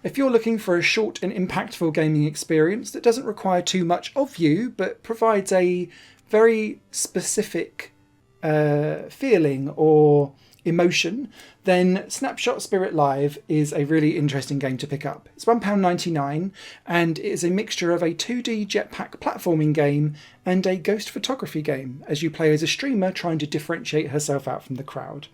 If you're looking for a short and impactful gaming experience that doesn't require too much of you, but provides a very specific feeling or emotion, then Snapshot Spirit Live is a really interesting game to pick up. It's £1.99 and it is a mixture of a 2D Jetpack platforming game and a ghost photography game, as you play as a streamer trying to differentiate herself out from the crowd.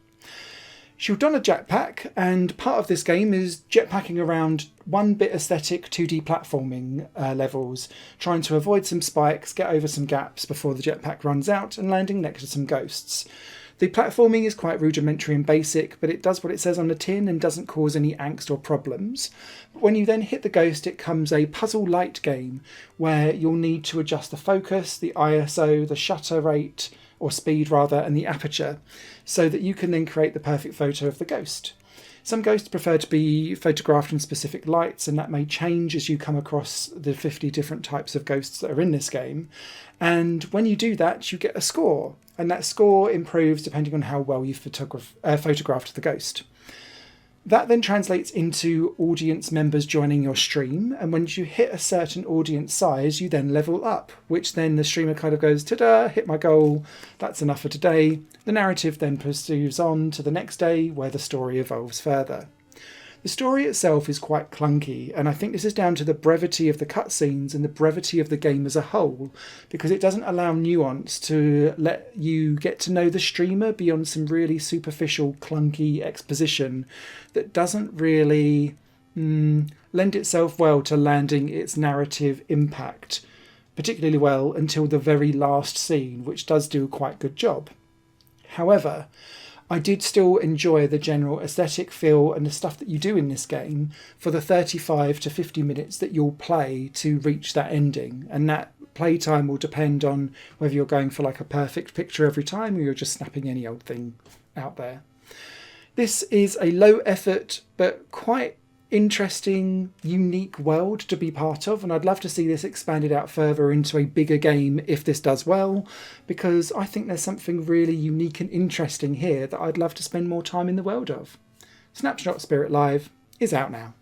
She'll don a jetpack, and part of this game is jetpacking around 1-bit aesthetic 2D platforming levels, trying to avoid some spikes, get over some gaps before the jetpack runs out, and landing next to some ghosts. The platforming is quite rudimentary and basic, but it does what it says on the tin and doesn't cause any angst or problems. But when you then hit the ghost, it comes a puzzle light game, where you'll need to adjust the focus, the ISO, the shutter rate, or speed rather, and the aperture, so that you can then create the perfect photo of the ghost. Some ghosts prefer to be photographed in specific lights, and that may change as you come across the 50 different types of ghosts that are in this game. And when you do that, you get a score, and that score improves depending on how well you've photographed the ghost. That then translates into audience members joining your stream, and when you hit a certain audience size, you then level up, which then the streamer kind of goes, ta-da, hit my goal, that's enough for today. The narrative then pursues on to the next day, where the story evolves further. The story itself is quite clunky, and I think this is down to the brevity of the cutscenes and the brevity of the game as a whole, because it doesn't allow nuance to let you get to know the streamer beyond some really superficial, clunky exposition that doesn't really lend itself well to landing its narrative impact particularly well until the very last scene, which does do a quite good job. However, I did still enjoy the general aesthetic feel and the stuff that you do in this game for the 35 to 50 minutes that you'll play to reach that ending. And that playtime will depend on whether you're going for like a perfect picture every time or you're just snapping any old thing out there. This is a low effort but quite interesting, unique world to be part of, and I'd love to see this expanded out further into a bigger game if this does well, because I think there's something really unique and interesting here that I'd love to spend more time in the world of. Snapshot Spirit Live is out now.